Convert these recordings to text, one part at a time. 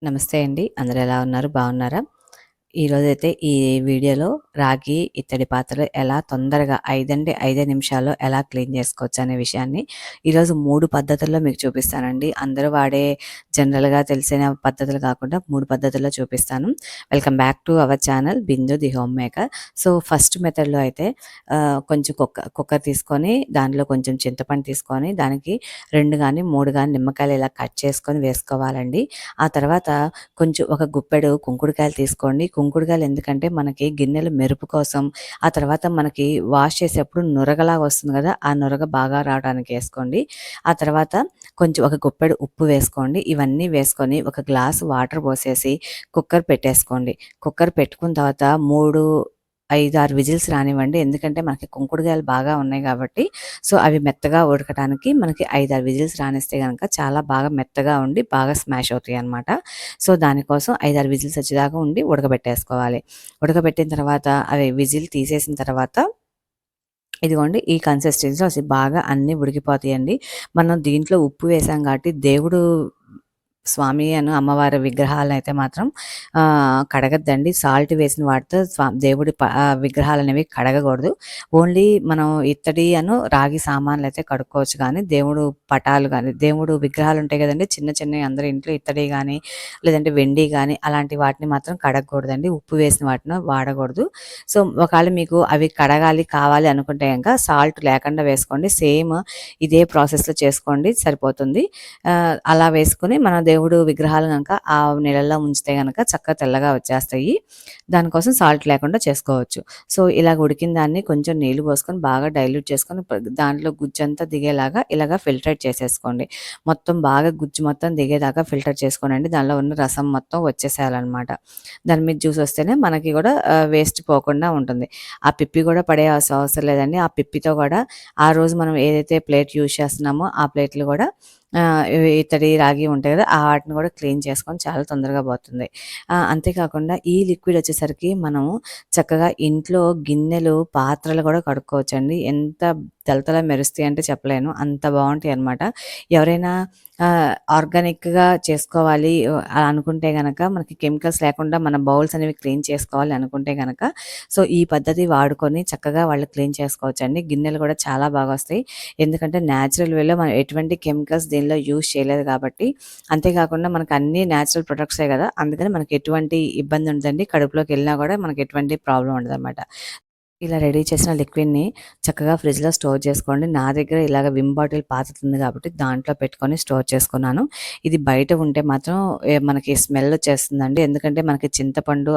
నమస్తే అండి. అందరూ ఎలా ఉన్నారు? బాగున్నారా? ఈరోజైతే ఈ వీడియోలో రాగి, ఇత్తడి పాత్రలు ఎలా తొందరగా 5 నిమిషాల్లో ఎలా క్లీన్ చేసుకోవచ్చు అనే విషయాన్ని ఈరోజు 3 పద్ధతుల్లో మీకు చూపిస్తానండి. అందరూ వాడే జనరల్‌గా తెలిసిన పద్ధతులు కాకుండా 3 పద్ధతుల్లో చూపిస్తాను. Welcome back to our channel Bindu the home maker. So, first మెథడ్‌లో అయితే కొంచెం కుక్కర్ తీసుకొని దాంట్లో కొంచెం చింతపండు తీసుకొని దానికి 2 గాని, 3 గాని నిమ్మకాయలు ఇలా కట్ చేసుకొని వేసుకోవాలండి. ఆ తర్వాత కొంచెం ఒక గుప్పెడు కుంకుడుకాయలు తీసుకోండి. కుంకుడుకాయలు ఎందుకంటే మనకి గిన్నెలు మెరుపు కోసం, ఆ తర్వాత మనకి వాష్ చేసేప్పుడు నురగలాగా వస్తుంది కదా! ఆ నురగ బాగా రావడానికి ఏసుకోండి. ఆ తర్వాత కొంచెం ఒక గుప్పెడు ఉప్పు వేసుకోండి. ఇవన్నీ వేసుకొని ఒక గ్లాస్ వాటర్ పోసేసి కుక్కర్ పెట్టేసుకోండి. కుక్కర్ పెట్టుకున్న తర్వాత 5, 6 విజిల్స్ రానివ్వండి. ఎందుకంటే మనకి కుంకుడుకాయలు బాగా ఉన్నాయి కాబట్టి సో, అవి మెత్తగా ఉడకటానికి మనకి 5, 6 విజిల్స్ రానిస్తే గనక చాలా బాగా మెత్తగా ఉండి బాగా స్మాష్ అవుతాయన్నమాట. సో, దానికోసం 5, 6 విజిల్స్ వచ్చేదాకా ఉండి ఉడకబెట్టేసుకోవాలి. ఉడకబెట్టిన తర్వాత అవి విజిల్ తీసేసిన తర్వాత ఇదిగోండి ఈ కన్సిస్టెన్సీలో బాగా అన్నీ ఉడికిపోతాయండి. మనం దీంట్లో ఉప్పు వేసాం కాబట్టి దేవుడు స్వామి అమ్మవారి విగ్రహాలనైతే మాత్రం కడగద్దండి. సాల్ట్ వేసిన వాటితో దేవుడి విగ్రహాలనేవి కడగకూడదు. ఓన్లీ మనం ఇత్తడి రాగి సామాన్లయితే కడుక్కోవచ్చు కానీ దేవుడు పటాలు కానీ దేవుడు విగ్రహాలు ఉంటాయి కదండీ! చిన్న చిన్నవి అందరి ఇంట్లో ఇత్తడి కానీ లేదంటే వెండి కానీ అలాంటి వాటిని మాత్రం కడగకూడదండి. ఉప్పు వేసిన వాటిని వాడకూడదు. సో, ఒకవేళ మీకు అవి కడగాలి కావాలి అనుకుంటే గనక సాల్ట్ లేకుండా వేసుకోండి. సేమ్ ఇదే ప్రాసెస్‌లో చేసుకోండి సరిపోతుంది. అలా వేసుకొని మన దేవుడు విగ్రహాలు గనక ఆ నీళ్ళల్లో ఉంచితే గనక చక్కగా తెల్లగా వచ్చేస్తాయి. దానికోసం సాల్ట్ లేకుండా చేసుకోవచ్చు. సో, ఇలాగ ఉడికిన దాన్ని కొంచెం నీళ్లు పోసుకొని బాగా డైల్యూట్ చేసుకొని దాంట్లో గుజ్జంతా దిగేలాగా ఇలాగ ఫిల్టరేట్ చేసేసుకోండి. మొత్తం బాగా గుజ్జు మొత్తం దిగేదాకా ఫిల్టర్ చేసుకోనండి. దానిలో ఉన్న రసం మొత్తం వచ్చేసేయాలన్నమాట. దాని మీద జ్యూస్ వస్తేనే మనకి కూడా వేస్ట్ పోకుండా ఉంటుంది. ఆ పిప్పి కూడా పడేయాల్సిన అవసరం లేదండి. ఆ పిప్పితో కూడా ఆ రోజు మనం ఏదైతే ప్లేట్ యూజ్ చేస్తున్నామో ఆ ప్లేట్లు కూడా ఇత్తడి, రాగి ఉంటాయి కదా! ఆ వాటిని కూడా క్లీన్ చేసుకొని చాలా తొందరగా పోతుంది. అంతేకాకుండా ఈ లిక్విడ్ వచ్చేసరికి మనము చక్కగా ఇంట్లో గిన్నెలు, పాత్రలు కూడా కడుక్కోవచ్చండి. ఎంత తళతళ మెరుస్తాయి అంటే చెప్పలేను. అంత బావుంటాయన్నమాట. ఎవరైనా ఆర్గానిక్‌గా చేసుకోవాలి అనుకుంటే గనక మనకి కెమికల్స్ లేకుండా మన బౌల్స్ అనేవి క్లీన్ చేసుకోవాలి అనుకుంటే గనక సో, ఈ పద్ధతి వాడుకొని చక్కగా వాళ్ళు క్లీన్ చేసుకోవచ్చండి. గిన్నెలు కూడా చాలా బాగొస్తాయి. ఎందుకంటే నేచురల్ వేలో మనం ఎటువంటి కెమికల్స్ దీనిలో యూజ్ చేయలేదు కాబట్టి. అంతేకాకుండా మనకు అన్నీ నేచురల్ ప్రొడక్ట్సే కదా! అందుకని మనకి ఎటువంటి ఇబ్బంది ఉండదండి. కడుపులోకి వెళ్ళినా కూడా మనకి ఎటువంటి ప్రాబ్లమ్ ఉండదనమాట. ఇలా రెడీ చేసిన లిక్విడ్‌ని చక్కగా ఫ్రిడ్జ్‌లో స్టోర్ చేసుకోండి. నా దగ్గర ఇలాగ విమ్ బాటిల్ పాతదుంది కాబట్టి దాంట్లో పెట్టుకొని స్టోర్ చేసుకున్నాను. ఇది బయట ఉంటే మాత్రం మనకి స్మెల్ వచ్చేస్తుందండి. ఎందుకంటే మనకి చింతపండు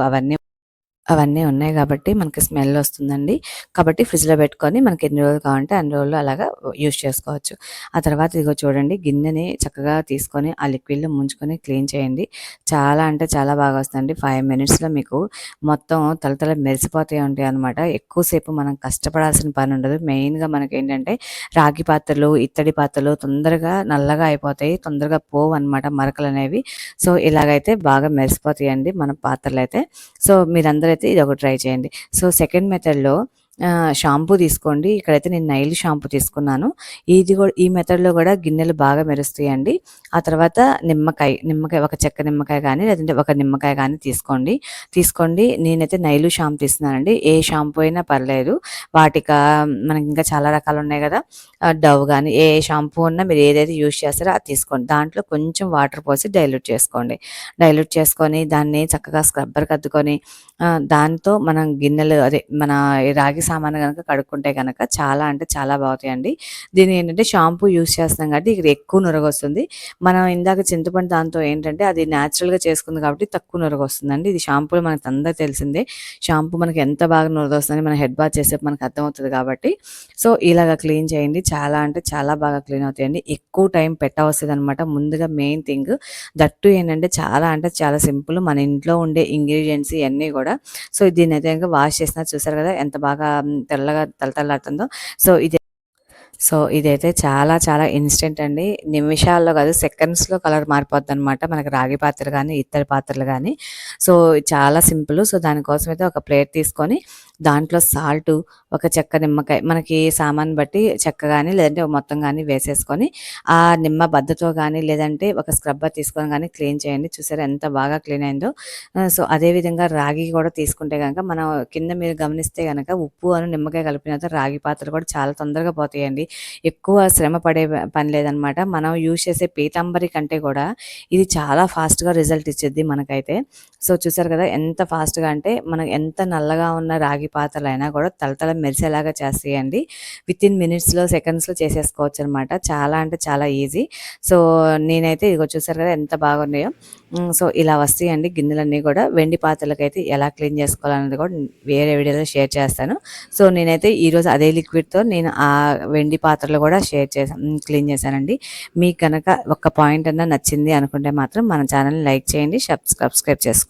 అవన్నీ ఉన్నాయి కాబట్టి మనకి స్మెల్ వస్తుందండి. కాబట్టి ఫ్రిడ్జ్‌లో పెట్టుకొని మనకి ఎన్ని రోజులు కావాలంటే అన్ని రోజులు అలాగా యూజ్ చేసుకోవచ్చు. ఆ తర్వాత ఇదిగో చూడండి గిన్నెని చక్కగా తీసుకొని ఆ లిక్విడ్‌లో ముంచుకొని క్లీన్ చేయండి. చాలా అంటే చాలా బాగా వస్తుందండి. 5 మినిట్స్‌లో మీకు మొత్తం తళతళ మెరిసిపోతాయి ఉంటాయన్నమాట. ఎక్కువసేపు మనం కష్టపడాల్సిన పని ఉండదు. మెయిన్‌గా మనకేంటంటే రాగి పాత్రలు, ఇత్తడి పాత్రలు తొందరగా నల్లగా అయిపోతాయి. తొందరగా పోవన్నమాట మరకలనేవి. సో, ఇలాగైతే బాగా మెరిసిపోతాయండి మన పాత్రలైతే. సో, మీరందరైతే ఇదొకటి ట్రై చేయండి. సో, సెకండ్ మెథడ్‌లో షాంపూ తీసుకోండి. ఇక్కడైతే నేను నైల్ షాంపూ తీసుకున్నాను. ఈ మెథడ్‌లో కూడా గిన్నెలు బాగా మెరుస్తాయండి. ఆ తర్వాత నిమ్మకాయ ఒక చెక్క నిమ్మకాయ గానీ, లేదంటే ఒక నిమ్మకాయ గానీ తీసుకోండి. నేనైతే నైలు షాంపూ తీస్తున్నానండి. ఏ షాంపూ అయినా పర్లేదు. వాటికా మనకి ఇంకా చాలా రకాలున్నాయి గదా! డవ్ గానీ, ఏ షాంపూ ఉన్నా మీరు ఏదైతే యూజ్ చేస్తారో అది తీసుకోండి. దాంట్లో కొంచెం వాటర్ పోసి డైల్యూట్ చేసుకోండి. డైల్యూట్ చేసుకొని దాన్ని చక్కగా స్క్రబ్బర్‌కి అద్దుకొని దాంతో మనం గిన్నెలు మన రాగి సామాను గనక కడుక్కుంటే గనక చాలా అంటే చాలా బాగుతాయండి. దీన్ని ఏంటంటే షాంపూ యూజ్ చేస్తున్నాం కాబట్టి ఇక్కడ ఎక్కువ నురగొస్తుంది. మనం ఇందాక చింతపండు దాంతో ఏంటంటే అది నేచురల్‌గా చేసుకుంది కాబట్టి తక్కువ నురగొస్తుందండి. ఇది షాంపూలో మనకు అందరికి తెలిసిందే. షాంపూ మనకి ఎంత బాగా నురగొస్తుందని మనం హెడ్ బాత్ చేసేప్పుడు మనకు అర్థమవుతది కాబట్టి సో, ఇలాగ క్లీన్ చేయండి. చాలా అంటే చాలా బాగా క్లీన్ అవుతాయండి. ఎక్కువ టైం పెట్టవలసిందనమాట. ముందుగా మెయిన్ థింగ్ దట్టు ఏంటంటే చాలా అంటే చాలా సింపుల్. మన ఇంట్లో ఉండే ఇంగ్రీడియెంట్స్ ఇయన్నీ గూడా సో, దీన్నయితే గనక వాష్ చేసినా చూసారు కదా! ఎంత బాగా తెల్లగా తళతళలాడుతుందో. సో, ఇదైతే చాలా చాలా ఇన్‌స్టంట్ అండి. నిమిషాల్లో కాదు సెకండ్స్‌లో కలర్ మారిపోద్దనమాట. మనకి రాగి పాత్రలు గానీ, ఇత్తడి పాత్రలు గానీ. సో, చాలా సింపుల్. సో, దానికోసమైతే ఒక ప్లేట్ తీసుకొని దాంట్లో సాల్టు, ఒక చెక్క నిమ్మకాయ మనకి సామాను బట్టి చెక్క గానీ, లేదంటే మొత్తం గానీ వేసేసుకొని, ఆ నిమ్మ బద్దతో గానీ, లేదంటే ఒక స్క్రబ్బర్ తీసుకొని గానీ క్లీన్ చేయండి. చూసారా ఎంత బాగా క్లీన్ అయిందో. సో, అదే విధంగా రాగి కూడా తీసుకుంటే గనక మనం కింద మీరు గమనిస్తే గనక ఉప్పు నిమ్మకాయ కలిపిన రాగి పాత్రలు కూడా చాలా తొందరగా పోతాయండి. ఎక్కువ శ్రమ పడే పని లేదనమాట. మనం యూజ్ చేసే పీతాంబరి కంటే కూడా ఇది చాలా ఫాస్ట్‌గా రిజల్ట్ ఇచ్చిద్ది మనకైతే. సో, చూసారు కదా ఎంత ఫాస్ట్‌గా అంటే మనం ఎంత నల్లగా ఉన్న రాగి పాత్రలైనా కూడా తళతళ మెరిసేలాగా చేస్తాయండి. వితిన్ మినిట్స్‌లో, సెకండ్స్‌లో చేసేసుకోవచ్చనమాట. చాలా అంటే చాలా ఈజీ. సో, నేనైతే ఇదిగో చూసారు కదా ఎంత బాగున్నాయో. సో, ఇలా వస్తాయండి గిన్నెలన్నీ కూడా. వెండి పాత్రలకైతే ఎలా క్లీన్ చేసుకోవాలనేది కూడా వేరే వీడియోలో షేర్ చేస్తాను. సో, నేనైతే ఈరోజు అదే లిక్విడ్‌తో నేను ఆ వెండి పాత్రలు కూడా క్లీన్ చేశానండి. మీకు గనక ఒక్క పాయింట్ అన్నా నచ్చింది అనుకుంటే మాత్రం మన ఛానల్‌ని లైక్ చేయండి, సబ్స్క్రైబ్ చేసుకోండి.